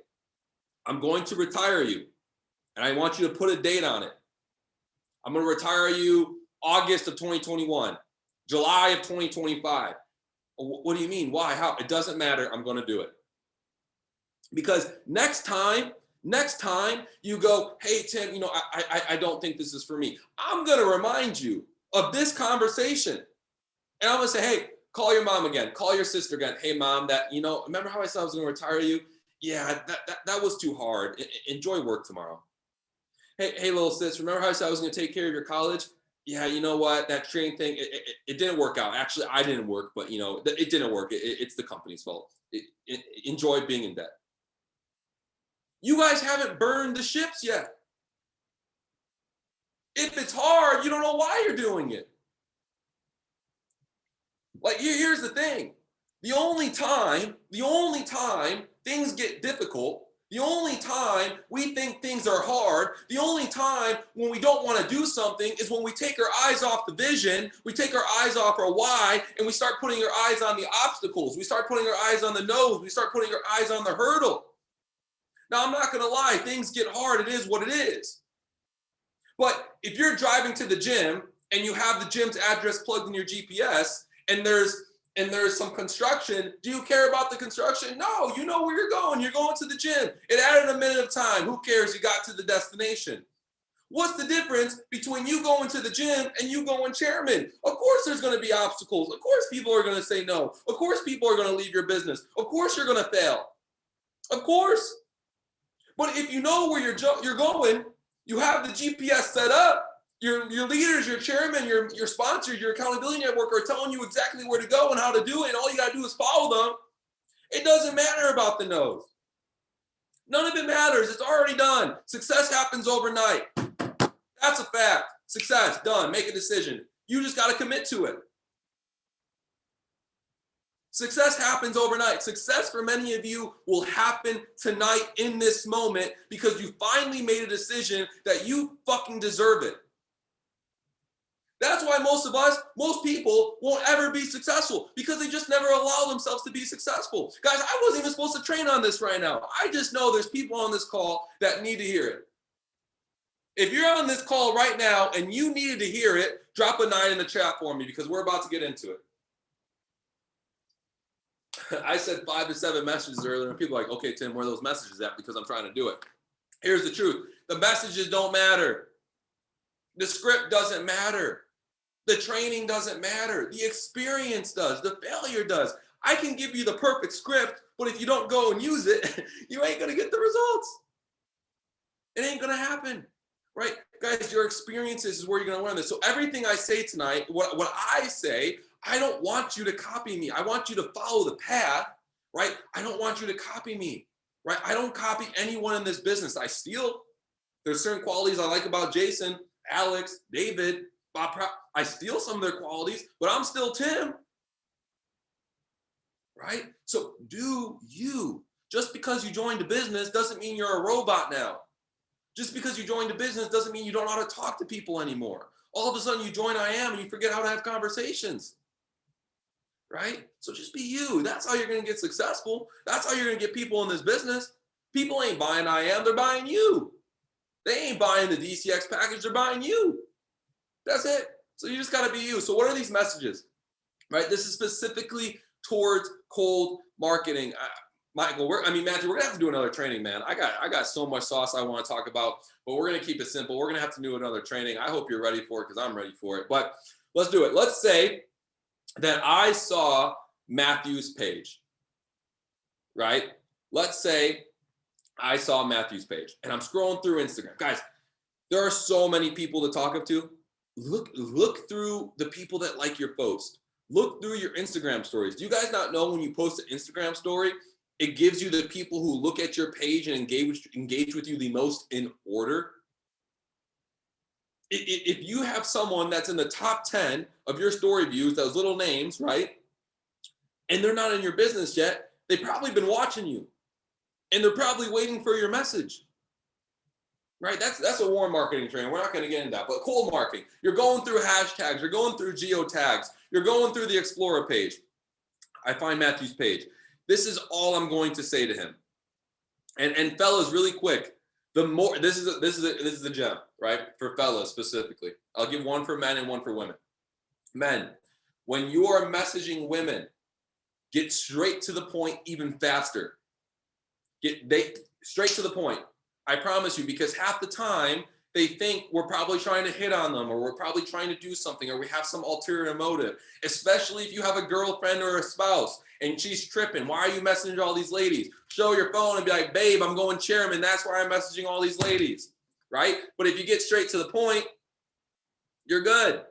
I'm going to retire you. And I want you to put a date on it. I'm going to retire you August of 2021, July of 2025. What do you mean? Why? How? It doesn't matter. I'm going to do it. Because next time you go, hey, Tim, you know, I don't think this is for me. I'm going to remind you of this conversation. And I'm going to say, hey, call your mom again. Call your sister again. Hey, mom, remember how I said I was going to retire you? Yeah, that was too hard. Enjoy work tomorrow. Hey, little sis, remember how I said I was going to take care of your college? Yeah, you know what? That training thing, it didn't work out. Actually, I didn't work, but you know, it didn't work. It's the company's fault. Enjoy being in debt. You guys haven't burned the ships yet. If it's hard, you don't know why you're doing it. Like here's the thing. The only time things get difficult, the only time we think things are hard, the only time when we don't want to do something is when we take our eyes off the vision, we take our eyes off our why, and we start putting our eyes on the obstacles. We start putting our eyes on the no's. We start putting our eyes on the hurdle. Now, I'm not going to lie. Things get hard. It is what it is. But if you're driving to the gym and you have the gym's address plugged in your GPS and there's some construction, do you care about the construction? No, you know where you're going. You're going to the gym. It added a minute of time. Who cares? You got to the destination. What's the difference between you going to the gym and you going chairman? Of course there's going to be obstacles. Of course people are going to say no. Of course people are going to leave your business. Of course you're going to fail. Of course. But if you know where you're going, you have the GPS set up. Your leaders, your chairman, your sponsors, your accountability network are telling you exactly where to go and how to do it. And all you got to do is follow them. It doesn't matter about the no's. None of it matters. It's already done. Success happens overnight. That's a fact. Success, done. Make a decision. You just got to commit to it. Success happens overnight. Success for many of you will happen tonight in this moment because you finally made a decision that you fucking deserve it. That's why most people won't ever be successful because they just never allow themselves to be successful. Guys, I wasn't even supposed to train on this right now. I just know there's people on this call that need to hear it. If you're on this call right now and you needed to hear it, drop a 9 in the chat for me because we're about to get into it. I said 5 to 7 messages earlier, and people are like, okay, Tim, where are those messages at? Because I'm trying to do it. Here's the truth. The messages don't matter. The script doesn't matter. The training doesn't matter. The experience does. The failure does. I can give you the perfect script, but if you don't go and use it, you ain't going to get the results. It ain't going to happen, right? Guys, your experiences is where you're going to learn this. So everything I say tonight, what I say, I don't want you to copy me. I want you to follow the path, right? I don't want you to copy me, right? I don't copy anyone in this business. I steal. There's certain qualities I like about Jason, Alex, David, Bob. I steal some of their qualities, but I'm still Tim, right? So do you. Just because you joined a business doesn't mean you're a robot now. Just because you joined a business doesn't mean you don't know how to talk to people anymore. All of a sudden you join IM and you forget how to have conversations, right? So just be you. That's how you're going to get successful. That's how you're going to get people in this business. People ain't buying IM, they're buying you. They ain't buying the DCX package, they're buying you. That's it. So you just got to be you. So what are these messages, right? This is specifically towards cold marketing. Michael, Matthew, we're gonna have to do another training, man. I got so much sauce I want to talk about, but we're gonna keep it simple. We're gonna have to do another training. I hope you're ready for it because I'm ready for it. But let's do it. Let's say that I saw Matthew's page, right? Let's say I saw Matthew's page and I'm scrolling through Instagram. Guys, there are so many people to talk to. Look through the people that like your post. Look through your Instagram stories. Do you guys not know when you post an Instagram story, it gives you the people who look at your page and engage with you the most in order? If you have someone that's in the top 10 of your story views, those little names, right? And they're not in your business yet, they've probably been watching you. And they're probably waiting for your message. Right? That's a warm marketing training. We're not going to get into that. But cold marketing, you're going through hashtags, you're going through geotags, you're going through the Explorer page. I find Matthew's page. This is all I'm going to say to him. And fellas, really quick, this is a gem, right? For fellas specifically. I'll give one for men and one for women. Men, when you are messaging women, get straight to the point even faster. Straight to the point. I promise you, because half the time they think we're probably trying to hit on them or we're probably trying to do something or we have some ulterior motive, especially if you have a girlfriend or a spouse and she's tripping. Why are you messaging all these ladies? Show your phone and be like, babe, I'm going chairman. That's why I'm messaging all these ladies, right? But if you get straight to the point, you're good,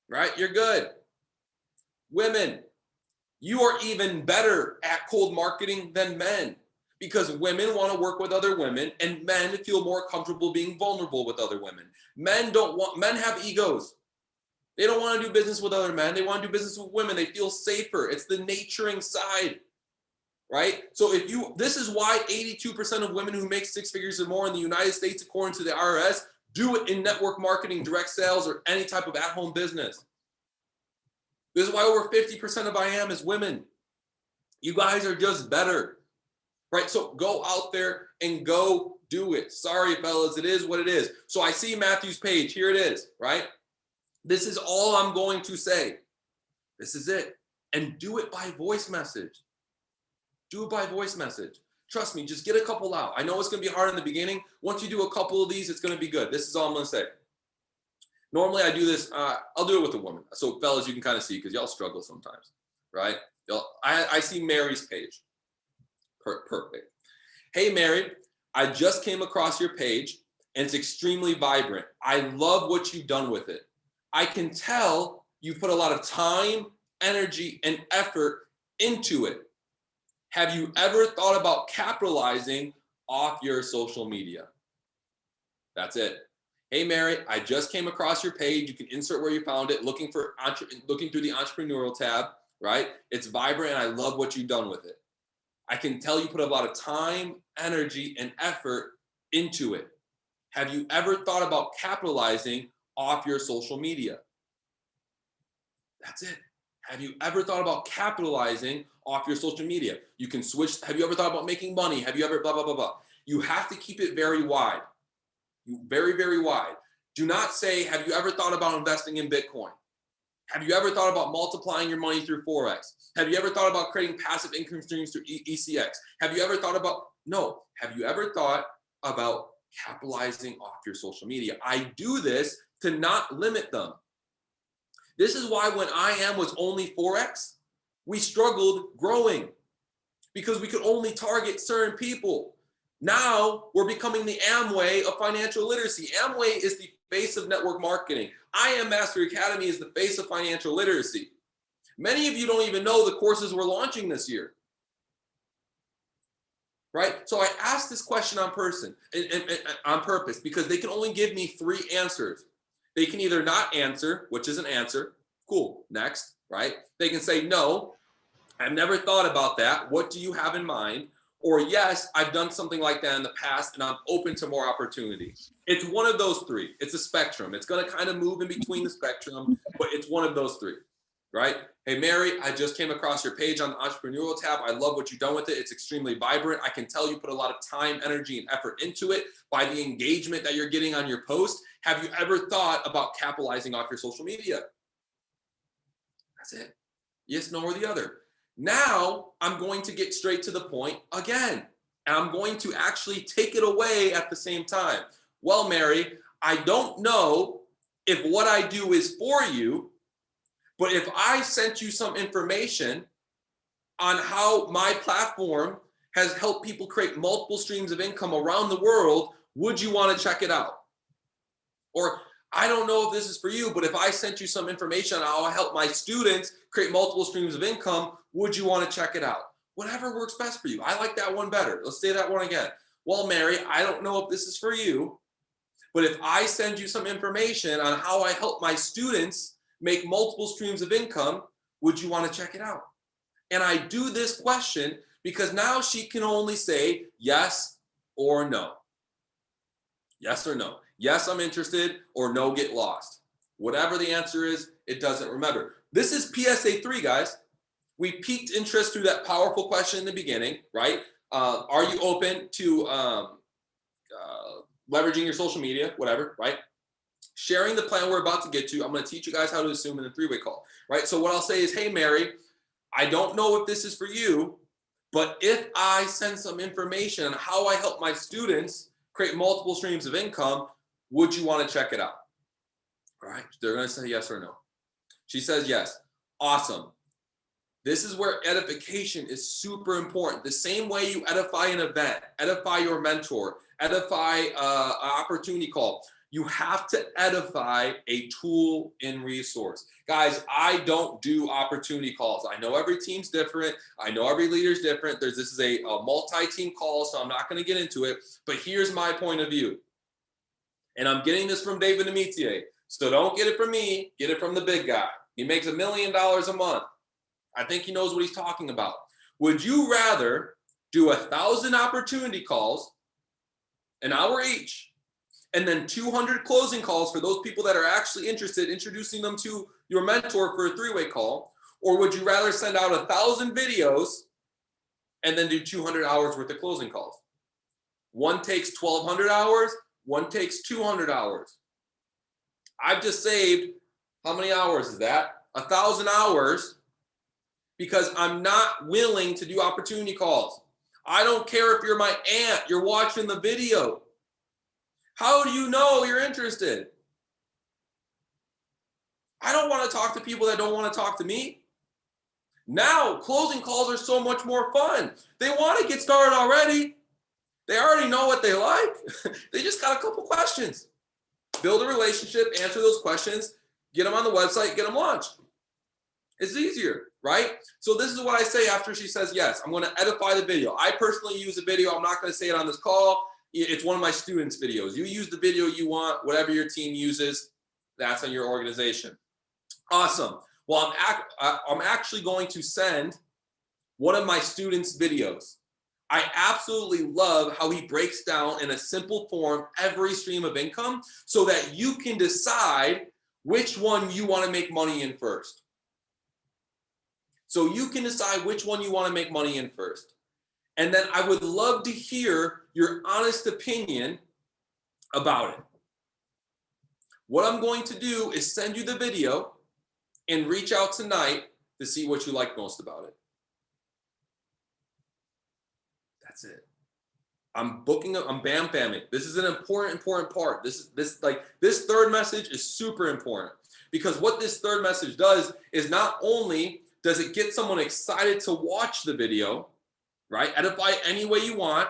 right? You're good. Women, you are even better at cold marketing than men. Because women want to work with other women and men feel more comfortable being vulnerable with other women. Men have egos. They don't want to do business with other men. They want to do business with women. They feel safer. It's the nurturing side, right? So this is why 82% of women who make 6 figures or more in the United States, according to the IRS, do it in network marketing, direct sales, or any type of at-home business. This is why over 50% of IM is women. You guys are just better. Right, so go out there and go do it. Sorry, fellas, it is what it is. So I see Matthew's page. Here it is, right? This is all I'm going to say. This is it. And do it by voice message. Do it by voice message. Trust me, just get a couple out. I know it's going to be hard in the beginning. Once you do a couple of these, it's going to be good. This is all I'm going to say. Normally, I do this. I'll do it with a woman. So, fellas, you can kind of see because y'all struggle sometimes, right? I see Mary's page. Perfect. Hey, Mary, I just came across your page and it's extremely vibrant. I love what you've done with it. I can tell you put a lot of time, energy, and effort into it. Have you ever thought about capitalizing off your social media? That's it. Hey, Mary, I just came across your page. You can insert where you found it, looking through the entrepreneurial tab, right? It's vibrant and I love what you've done with it. I can tell you put a lot of time, energy, and effort into it. Have you ever thought about capitalizing off your social media? That's it. Have you ever thought about capitalizing off your social media? You can switch. Have you ever thought about making money? Have you ever blah, blah, blah, blah? You have to keep it very wide. very, very wide. Do not say, have you ever thought about investing in Bitcoin? Have you ever thought about multiplying your money through Forex? Have you ever thought about creating passive income streams through ECX? Have you ever thought about, no, have you ever thought about capitalizing off your social media? I do this to not limit them. This is why when IM was only Forex, we struggled growing because we could only target certain people. Now we're becoming the Amway of financial literacy. Amway is the face of network marketing. IM Master Academy is the face of financial literacy. Many of you don't even know the courses we're launching this year. Right? So I asked this question on purpose because they can only give me 3 answers. They can either not answer, which is an answer. Cool. Next, right? They can say, no, I've never thought about that. What do you have in mind? Or yes, I've done something like that in the past and I'm open to more opportunity. It's one of those 3. It's a spectrum. It's going to kind of move in between the spectrum, but it's one of those 3, right? Hey, Mary, I just came across your page on the entrepreneurial tab. I love what you've done with it. It's extremely vibrant. I can tell you put a lot of time, energy, and effort into it by the engagement that you're getting on your post. Have you ever thought about capitalizing off your social media? That's it. Yes, no, or the other. Now I'm going to get straight to the point again, and I'm going to actually take it away at the same time. Well, Mary, I don't know if what I do is for you, but if I sent you some information on how my platform has helped people create multiple streams of income around the world, would you want to check it out? Or I don't know if this is for you, but if I sent you some information on how I help my students create multiple streams of income, would you want to check it out? Whatever works best for you. I like that one better. Let's say that one again. Well, Mary, I don't know if this is for you, but if I send you some information on how I help my students make multiple streams of income, would you want to check it out? And I do this question because now she can only say yes or no. Yes or no. Yes, I'm interested, or no, get lost. Whatever the answer is, it doesn't matter. This is PSA3, guys. We piqued interest through that powerful question in the beginning, right? Are you open to leveraging your social media, whatever, right? Sharing the plan we're about to get to. I'm going to teach you guys how to assume in the 3-way call, right? So what I'll say is, hey, Mary, I don't know if this is for you, but if I send some information on how I help my students create multiple streams of income, would you want to check it out? All right. They're going to say yes or no. She says yes. Awesome. This is where edification is super important. The same way you edify an event, edify your mentor, edify an opportunity call. You have to edify a tool and resource. Guys, I don't do opportunity calls. I know every team's different. I know every leader's different. This is a multi-team call, so I'm not going to get into it. But here's my point of view. And I'm getting this from David Amitier. So don't get it from me. Get it from the big guy. He makes $1 million a month. I think he knows what he's talking about. Would you rather do 1,000 opportunity calls, an hour each, and then 200 closing calls for those people that are actually interested, introducing them to your mentor for a 3-way call? Or would you rather send out 1,000 videos and then do 200 hours worth of closing calls? One takes 1,200 hours, one takes 200 hours. I've just saved, how many hours is that? 1,000 hours because I'm not willing to do opportunity calls. I don't care if you're my aunt, you're watching the video. How do you know you're interested? I don't want to talk to people that don't want to talk to me. Now, closing calls are so much more fun. They want to get started already. They already know what they like. They just got a couple questions. Build a relationship, answer those questions, get them on the website, get them launched. It's easier, right? So this is what I say after she says yes. I'm going to edify the video. I personally use a video. I'm not going to say it on this call. It's one of my students' videos. You use the video you want, whatever your team uses, that's on your organization. Awesome. Well, I'm actually going to send one of my students' videos. I absolutely love how he breaks down in a simple form every stream of income so that you can decide which one you want to make money in first. So you can decide which one you want to make money in first. And then I would love to hear your honest opinion about it. What I'm going to do is send you the video and reach out tonight to see what you like most about it. That's it. I'm bam famming. This is an important part. This third message is super important, because what this third message does is not only does it get someone excited to watch the video, right? Edify any way you want,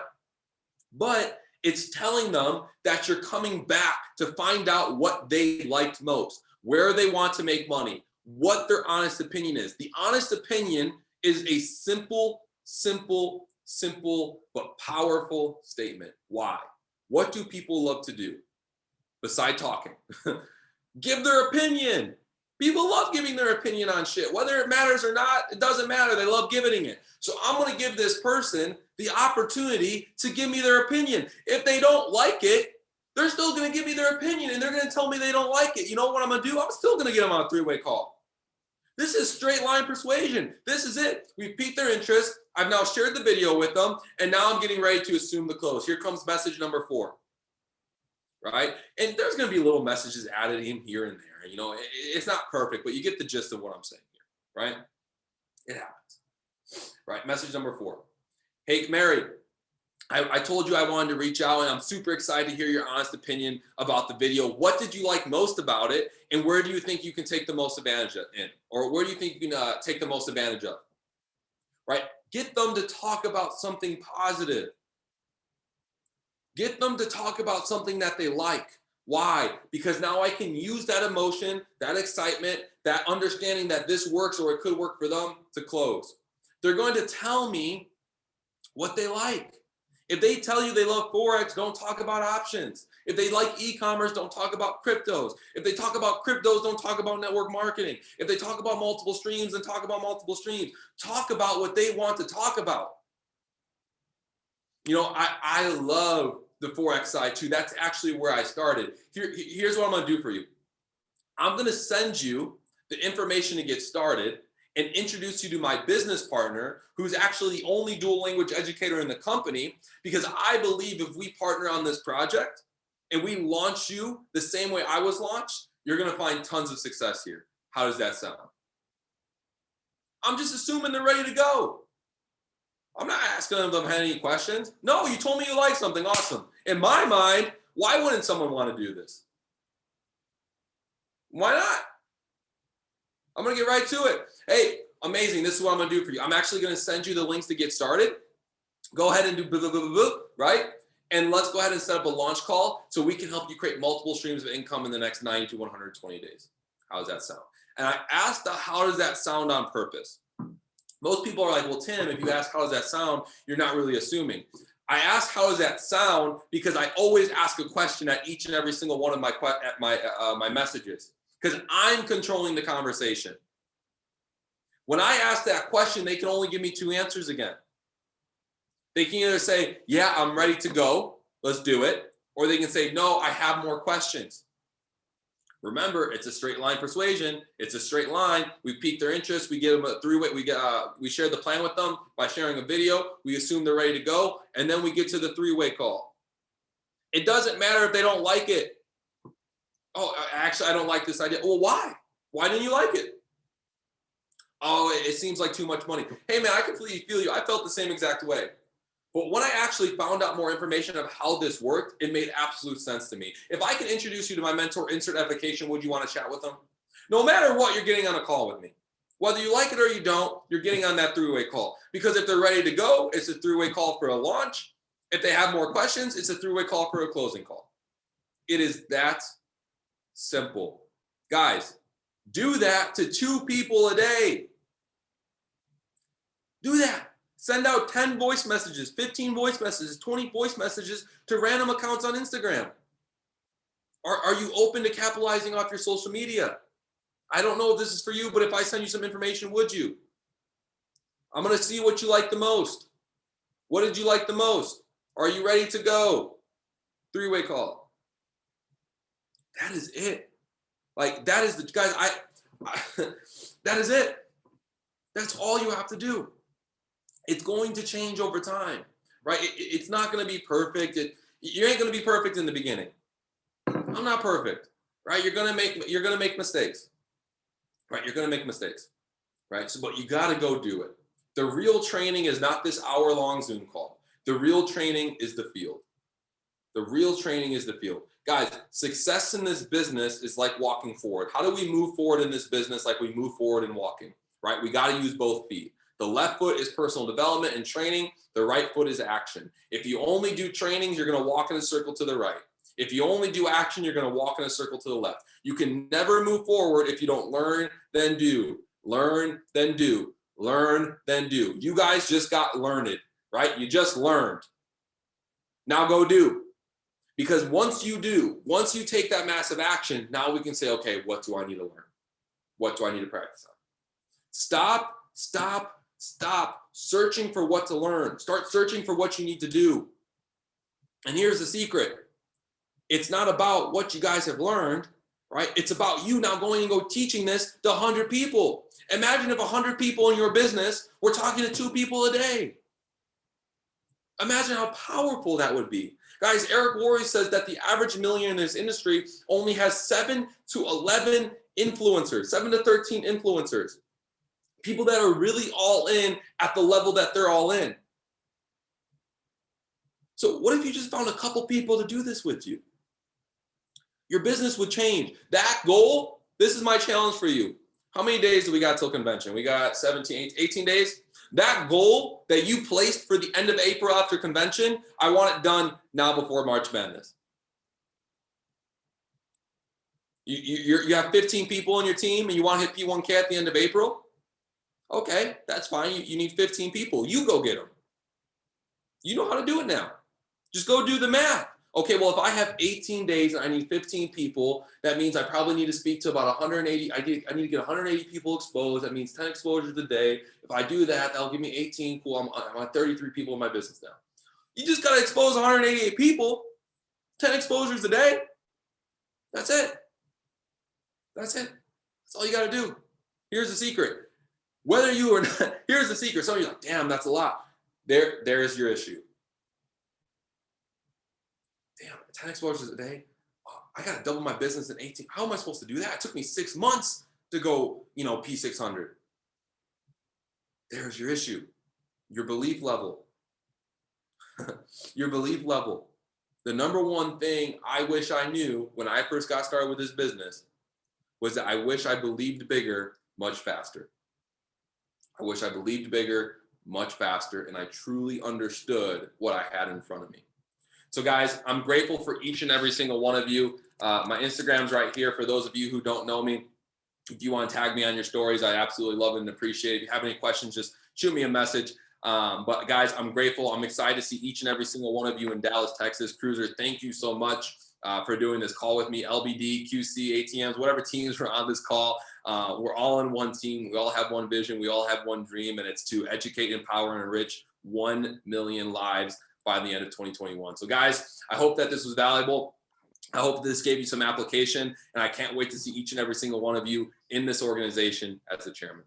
but it's telling them that you're coming back to find out what they liked most, where they want to make money, what their honest opinion is. The honest opinion is a simple, but powerful statement. Why? What do people love to do beside talking? Give their opinion. People love giving their opinion on shit. Whether it matters or not, it doesn't matter. They love giving it. So I'm going to give this person the opportunity to give me their opinion. If they don't like it, they're still going to give me their opinion, and they're going to tell me they don't like it. You know what I'm going to do? I'm still going to get them on a three-way call. This is straight line persuasion. This is it. We've piqued their interest. I've now shared the video with them, and now I'm getting ready to assume the close. Here comes message number 4. Right? And there's going to be little messages added in here and there. You know, it's not perfect, but you get the gist of what I'm saying here, right? It happens. Right? Message number 4. Hey, Mary, I told you I wanted to reach out, and I'm super excited to hear your honest opinion about the video. What did you like most about it, and where do you think you can take the most advantage in? Or where do you think you can take the most advantage of? Right? Get them to talk about something positive. Get them to talk about something that they like. Why? Because now I can use that emotion, that excitement, that understanding that this works or it could work for them to close. They're going to tell me what they like. If they tell you they love Forex, don't talk about options. If they like e-commerce, don't talk about cryptos. If they talk about cryptos, don't talk about network marketing. If they talk about multiple streams, then talk about multiple streams. Talk about what they want to talk about. You know, I love the Forex side too. That's actually where I started. Here's what I'm going to do for you. I'm going to send you the information to get started and introduce you to my business partner, who's actually the only dual language educator in the company, because I believe if we partner on this project and we launch you the same way I was launched, you're going to find tons of success here. How does that sound? I'm just assuming they're ready to go. I'm not asking them if they had any questions. No, you told me you like something. Awesome. In my mind, why wouldn't someone want to do this? Why not? I'm going to get right to it. Hey, amazing. This is what I'm going to do for you. I'm actually going to send you the links to get started. Go ahead and do blah, blah, blah, blah, right? And let's go ahead and set up a launch call so we can help you create multiple streams of income in the next 90 to 120 days. How does that sound? And I asked, how does that sound on purpose? Most people are like, well, Tim, if you ask how does that sound, you're not really assuming. I ask how does that sound because I always ask a question at each and every single one of my messages, because I'm controlling the conversation. When I ask that question, they can only give me 2 answers again. They can either say, yeah, I'm ready to go, let's do it, or they can say, no, I have more questions. Remember, it's a straight line persuasion. It's a straight line. We pique their interest. We give them a three-way. We share the plan with them by sharing a video. We assume they're ready to go, and then we get to the three-way call. It doesn't matter if they don't like it. Oh, actually, I don't like this idea. Well, why? Why didn't you like it? Oh, it seems like too much money. Hey, man, I completely feel you. I felt the same exact way. But when I actually found out more information of how this worked, it made absolute sense to me. If I could introduce you to my mentor, insert application, would you want to chat with them? No matter what, you're getting on a call with me. Whether you like it or you don't, you're getting on that three-way call. Because if they're ready to go, it's a three-way call for a launch. If they have more questions, it's a three-way call for a closing call. It is that simple. Guys, do that to 2 people a day. Do that. Send out 10 voice messages, 15 voice messages, 20 voice messages to random accounts on Instagram. Are you open to capitalizing off your social media? I don't know if this is for you, but if I send you some information, would you? I'm going to see what you like the most. What did you like the most? Are you ready to go? Three-way call. That is it. Like, that is the, guys, that is it. That's all you have to do. It's going to change over time, right? It's not going to be perfect. You ain't going to be perfect in the beginning. I'm not perfect, right? You're gonna make mistakes, right? You're gonna make mistakes, right? So, but you got to go do it. The real training is not this hour-long Zoom call. The real training is the field. The real training is the field. Guys, success in this business is like walking forward. How do we move forward in this business like we move forward in walking, right? We got to use both feet. The left foot is personal development and training. The right foot is action. If you only do trainings, you're going to walk in a circle to the right. If you only do action, you're going to walk in a circle to the left. You can never move forward if you don't learn, then do. Learn, then do. Learn, then do. You guys just got learned, right? You just learned. Now go do. Because once you do, once you take that massive action, now we can say, okay, what do I need to learn? What do I need to practice on? Stop searching for what to learn. Start searching for what you need to do. And here's the secret. It's not about what you guys have learned, right? It's about you now going and go teaching this to 100 people. Imagine if 100 people in your business were talking to 2 people a day. Imagine how powerful that would be. Guys, Eric Worre says that the average millionaire in this industry only has 7 to 11 influencers, 7 to 13 influencers. People that are really all in at the level that they're all in. So what if you just found a couple people to do this with you? Your business would change. That goal, this is my challenge for you. How many days do we got till convention? We got 17, 18 days. That goal that you placed for the end of April after convention, I want it done now before March Madness. You have 15 people on your team and you want to hit P1K at the end of April? Okay, that's fine. You need 15 people. You go get them. You know how to do it now. Just go do the math. Okay, well, if I have 18 days and I need 15 people, that means I probably need to speak to about 180. I need to get 180 people exposed. That means 10 exposures a day. If I do that, that'll give me 18. Cool, I'm at 33 people in my business now. You just got to expose 188 people, 10 exposures a day. That's it. That's it. That's all you got to do. Here's the secret. Whether you or not, here's the secret. Some of you are like, damn, that's a lot. There's your issue. Damn, 10 exposures a day. Oh, I got to double my business in 18. How am I supposed to do that? It took me 6 months to go, P600. There's your issue. Your belief level. Your belief level. The number one thing I wish I knew when I first got started with this business was that I wish I believed bigger much faster. I wish I believed bigger much faster, and I truly understood what I had in front of me. So guys, I'm grateful for each and every single one of you. My Instagram's right here for those of you who don't know me. If you want to tag me on your stories, I absolutely love it and appreciate it. If you have any questions, just shoot me a message. But guys, I'm grateful. I'm excited to see each and every single one of you in Dallas, Texas. Cruiser, thank you so much for doing this call with me. LBD, QC, ATMs, whatever teams were on this call. We're all in one team. We all have one vision. We all have one dream, and it's to educate, empower, and enrich 1 million lives by the end of 2021. So guys, I hope that this was valuable. I hope this gave you some application, and I can't wait to see each and every single one of you in this organization as the chairman.